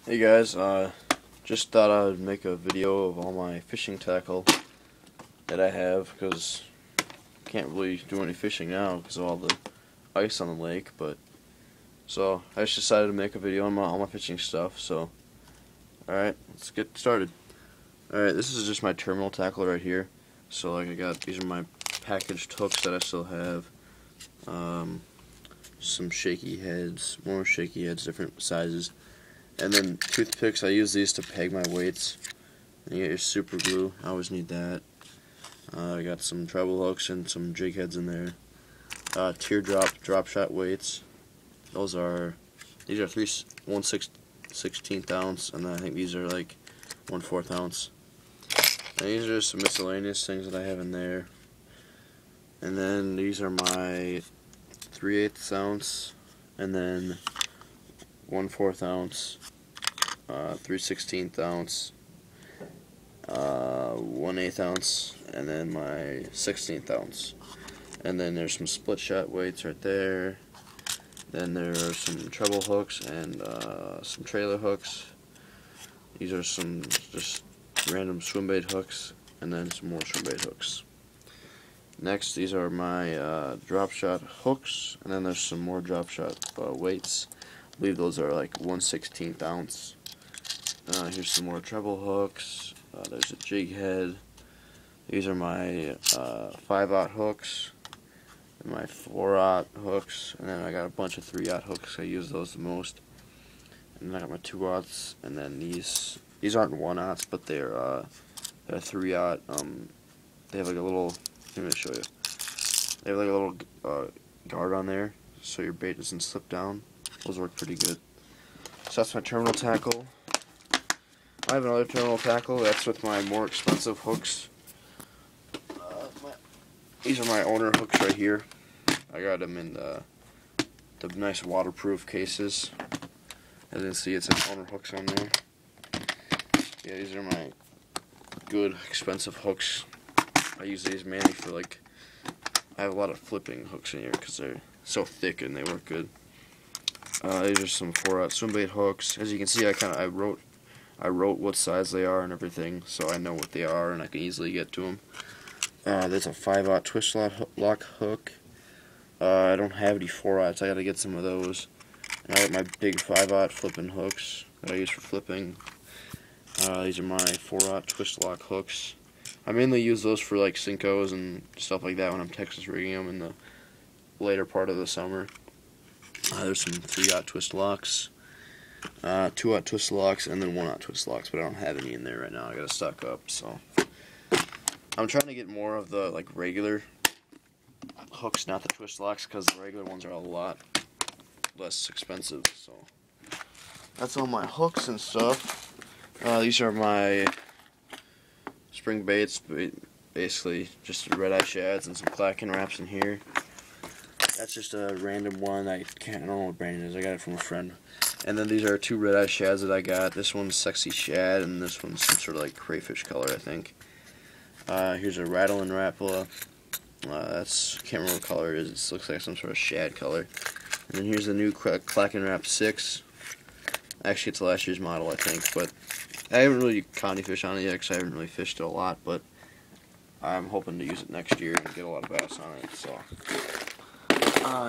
Hey guys, just thought I'd make a video of all my fishing tackle that I have, because I can't really do any fishing now because of all the ice on the lake. But so I just decided to make a video on all my fishing stuff. So alright, let's get started. Alright, this is just my terminal tackle right here. So like these are my packaged hooks that I still have. Some shaky heads, more shaky heads, different sizes. And then toothpicks, I use these to peg my weights. And you get your super glue, I always need that. I got some treble hooks and some jig heads in there. Teardrop drop shot weights. These are 1/16 ounce, and I think these are like 1/4 ounce. And these are some miscellaneous things that I have in there. And then these are my 3/8 ounce, and then 1/4 ounce, 3/16 ounce, 1/8 ounce, and then my 16th ounce. And then there's some split shot weights right there. Then there are some treble hooks and some trailer hooks. These are some just random swim bait hooks, and then some more swim bait hooks. Next, these are my drop shot hooks, and then there's some more drop shot weights. I believe those are like 1/16 ounce. Here's some more treble hooks. There's a jig head. These are my 5/0 hooks, and my 4/0 hooks, and then I got a bunch of 3/0 hooks. I use those the most. And then I got my 2/0s, and then these aren't 1/0s, but they're 3/0. They have like a little. Let me show you. They have like a little guard on there, so your bait doesn't slip down. Those work pretty good. So that's my terminal tackle. I have another terminal tackle. That's with my more expensive hooks. These are my owner hooks right here. I got them in the nice waterproof cases. As you can see, it's an owner hooks on there. Yeah, these are my good expensive hooks. I use these mainly for I have a lot of flipping hooks in here because they're so thick and they work good. These are some 4/0 swim bait hooks. As you can see, I wrote what size they are and everything, so I know what they are and I can easily get to them. There's a 5/0 twist lock hook. I don't have any 4/0s. I gotta get some of those. And I got my big 5/0 flipping hooks that I use for flipping. These are my 4/0 twist lock hooks. I mainly use those for like Senkos and stuff like that when I'm Texas rigging them in the later part of the summer. There's some 3/0 twist locks, 2/0 twist locks, and then 1/0 twist locks, but I don't have any in there right now. I gotta stock up. So I'm trying to get more of the regular hooks, not the twist locks, because the regular ones are a lot less expensive. So that's all my hooks and stuff. These are my spring baits, basically just red-eye shads and some clacking wraps in here. That's just a random one. I don't know what brand it is. I got it from a friend. And then these are 2 red-eye shads that I got. This one's Sexy Shad, and this one's some sort of crayfish color, I think. Here's a Rattling Rapala. Can't remember what color it is. It looks like some sort of shad color. And then here's the new Clacking Wrap 6. Actually, it's last year's model, I think, but I haven't really caught any fish on it yet because I haven't really fished it a lot, but I'm hoping to use it next year and get a lot of bass on it. So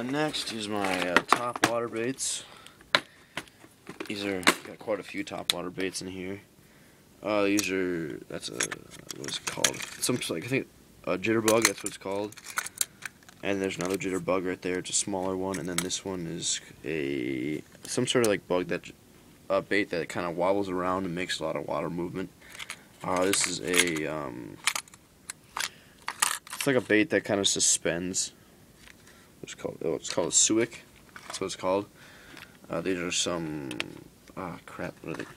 next is my top water baits. Got quite a few top water baits in here. These are what's it called? I think a jitterbug. That's what it's called. And there's another jitterbug right there. It's a smaller one, and then this one is some sort of bug bait that kind of wobbles around and makes a lot of water movement. This is it's like a bait that kind of suspends. It's called a Suic. That's what it's called. These are some what are they?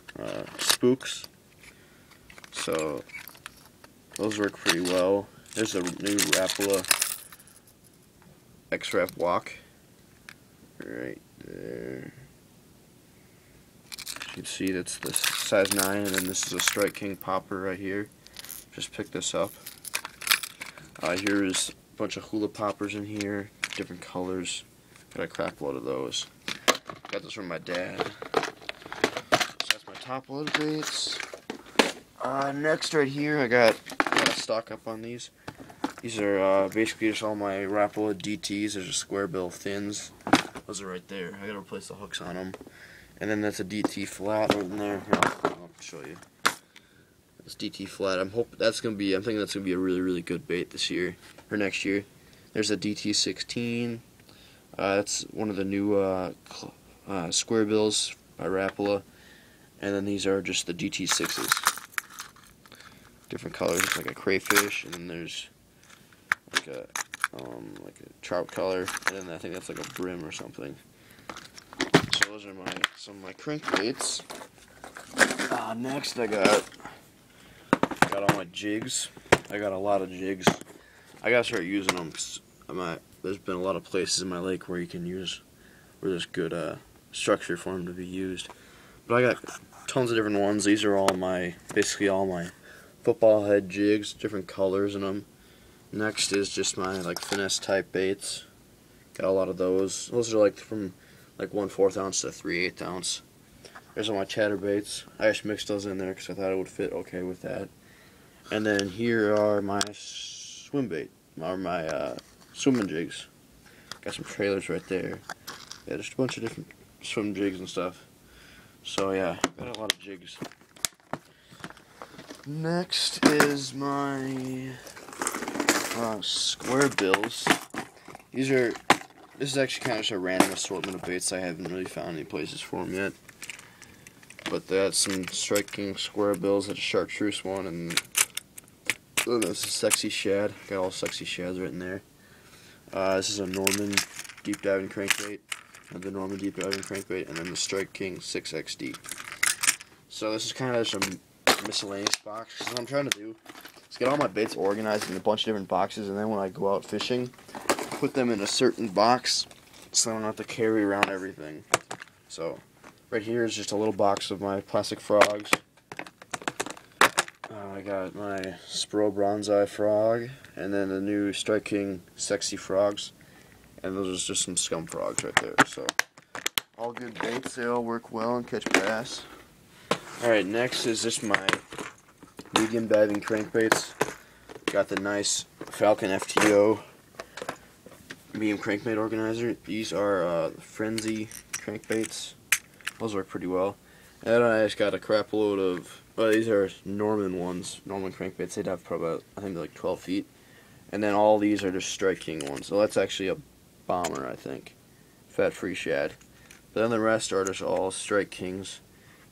Spooks. So those work pretty well. There's a new Rapala X-Rap Walk right there. You can see that's the size 9, and then this is a Strike King popper right here. Just picked this up. Here's a bunch of hula poppers in here, different colors. Got a crap load of those. Got this from my dad. So that's my top load baits. Next right here, I got to stock up on these. These are basically just all my Rapala DTs. There's a square bill thins. Those are right there. I gotta replace the hooks on them. And then that's a DT flat right in there. Here, I'll show you. It's DT flat. I'm thinking that's gonna be a really, really good bait this year or next year. There's a DT 16. That's one of the new square bills by Rapala. And then these are just the DT 6s. Different colors. It's like a crayfish, and then there's like a trout color, and then I think that's like a brim or something. So those are some of my crankbaits. Next I got all my jigs. I got a lot of jigs. I gotta start using them. There's been a lot of places in my lake where there's good structure for them to be used. But I got tons of different ones. These are basically all my football head jigs, different colors in them. Next is just my finesse type baits. Got a lot of those. Those are from 1/4 ounce to 3/8 ounce. There's all my chatterbaits. I just mixed those in there because I thought it would fit okay with that. And then here are my swim bait, or my swimming jigs. Got some trailers right there. Yeah, just a bunch of different swim jigs and stuff. So yeah, got a lot of jigs. Next is my square bills. This is actually kind of just a random assortment of baits. I haven't really found any places for them yet. But that's some Strike King square bills. That's a chartreuse one, and this is Sexy Shad. Got all Sexy Shads right in there. This is a Norman deep diving crankbait. The Norman deep diving crankbait, and then the Strike King 6XD. So this is kind of just a miscellaneous box. So what I'm trying to do is get all my baits organized in a bunch of different boxes, and then when I go out fishing, put them in a certain box so I don't have to carry around everything. So right here is just a little box of my plastic frogs. I got my Spro Bronzeye frog, and then the new Strike King Sexy Frogs, and those are just some scum frogs right there. So all good baits. They all work well and catch bass. Alright, next is just my medium diving crankbaits. Got the nice Falcon FTO medium crankbait organizer. These are Frenzy crankbaits. Those work pretty well. And then I just got a crap load of, these are Norman ones, Norman crankbaits. They'd have probably about, I think they're like 12 feet. And then all these are just Strike King ones. So that's actually a bomber, I think. Fat-free shad. But then the rest are just all Strike Kings.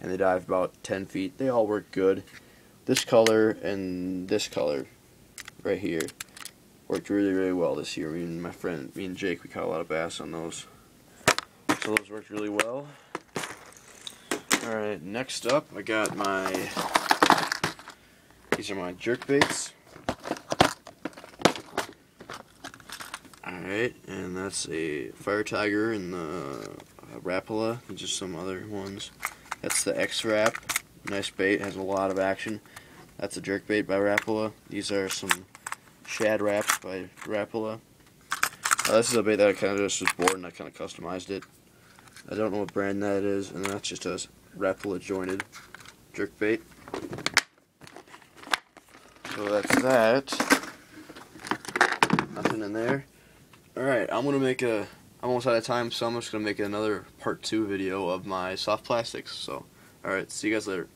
And they dive about 10 feet. They all work good. This color and this color right here worked really, really well this year. Me and Jake, we caught a lot of bass on those. So those worked really well. Alright, next up I got these are my jerk baits. Alright, and that's a Fire Tiger and the Rapala, and just some other ones. That's the X-Rap. Nice bait, has a lot of action. That's a jerk bait by Rapala. These are some Shad Wraps by Rapala. This is a bait that I kind of just was bored and I kind of customized it. I don't know what brand that is, and that's just a Rapala jointed jerk bait. So that's that. Nothing in there. Alright, I'm almost out of time, so I'm just going to make another part 2 video of my soft plastics. So, alright, see you guys later.